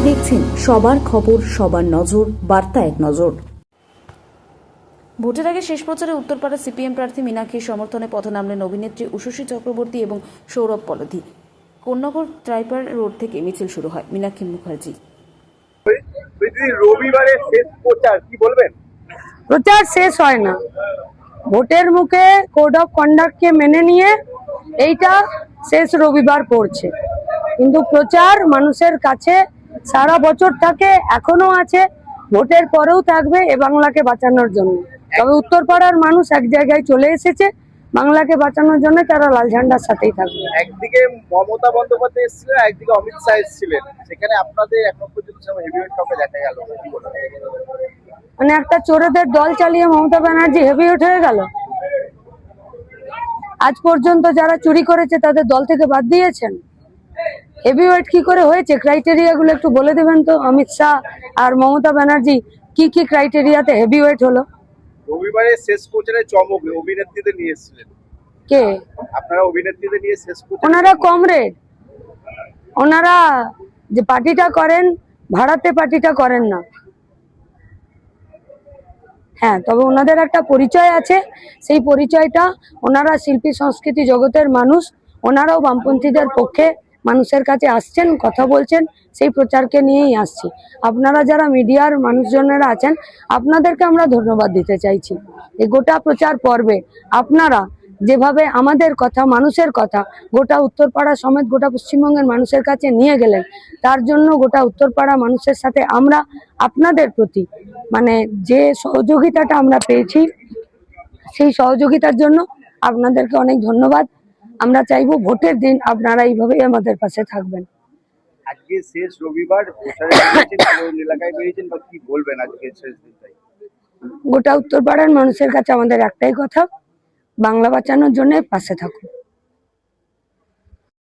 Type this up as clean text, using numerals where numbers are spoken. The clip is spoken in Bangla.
দেখছেন সবার খবর, সবার নজর, বার্তা এক নজর। ভোটের আগে শেষ প্রচারে উত্তরপাড়া সিপিএম প্রার্থী মীনাক্ষীর সমর্থনে পথে নামলেন অভিনেত্রী উষসী চক্রবর্তী এবং সৌরভ পলধি। কোন্নগর ট্রাইপার রোড থেকে মিছিল শুরু হয়। মীনাক্ষী মুখার্জি। রবিবারের শেষ প্রচার, কি বলবেন? প্রচার শেষ হয় না, ভোটের মুখে কোড অফ কন্ডাক্টকে মেনে নিয়ে এইটা শেষ রবিবার পড়ছে, কিন্তু প্রচার মানুষের কাছে সারা বছর থাকে, এখনো আছে, ভোটের পরেও থাকবে এ বাংলাকে বাঁচানোর জন্য। তবে উত্তরপাড়ার মানুষ এক জায়গায় চলে এসেছে, বাংলাকে বাঁচানোর জন্য তারা লাল ঝান্ডার সাথেই থাকবে। একদিকে মমতা বন্দ্যোপাধ্যায় এসেছিলেন, একদিকে অমিত শাহ এসেছিলেন, সেখানে আপনাদের এখন পর্যন্ত হেভিওয়েট কাউকে দেখা গেল না। মানে একটা চোরেদের দল চালিয়ে মমতা ব্যানার্জি হেভিওয়েট হয়ে গেল। আজ পর্যন্ত যারা চুরি করেছে তাদের দল থেকে বাদ দিয়েছেন। হেভিওয়েট কি করে হয়েছে, ক্রাইটেরিয়া গুলো একটু বলে দেবেন তো। অমিত শাহ আর মমতা ব্যানার্জি কি কি ক্রাইটেরিয়াতে হেভিওয়েট হলো? রবিবারের শেষ প্রচারে চমক অভিনেত্রীদের নিয়ে এসেছিলেন। কে আপনারা? অভিনেত্রীদের নিয়ে শেষ প্রচার। ওনারা কমরেড, ওনারা যে পার্টিটা করেন ভাড়াতে পার্টিটা করেন না। হ্যাঁ, তবে ওনাদের একটা পরিচয় আছে, সেই পরিচয়টা, ওনারা শিল্পী সংস্কৃতি জগতের মানুষ, ওনারাও বামপন্থীদের পক্ষে মানুষের কাছে আসছেন, কথা বলছেন, সেই প্রচারকে নিয়েই আসছি। আপনারা যারা মিডিয়ার মানুষজনেরা আছেন, আপনাদেরকে আমরা ধন্যবাদ দিতে চাইছি। এই গোটা প্রচার পর্বে আপনারা যেভাবে আমাদের কথা, মানুষের কথা গোটা উত্তরপাড়া সমেত গোটা পশ্চিমবঙ্গের মানুষের কাছে নিয়ে গেলেন, তার জন্য গোটা উত্তরপাড়া মানুষের সাথে আমরা আপনাদের প্রতি মানে যে সহযোগিতাটা আমরা পেয়েছি, সেই সহযোগিতার জন্য আপনাদেরকে অনেক ধন্যবাদ। আমরা চাইবো ভোটের দিন আপনারা এইভাবেই আমাদের পাশে থাকবেন। আজকে শেষ রবিবার, প্রচারে কোন এলাকায় বেরিয়েছেন বা কি বলবেন আজকে শেষ দিনটাই? গোটা উত্তরপাড়ার মানুষের কাছে আমাদের একটাই কথা, বাংলা বাঁচানোর জন্য পাশে থাকুন।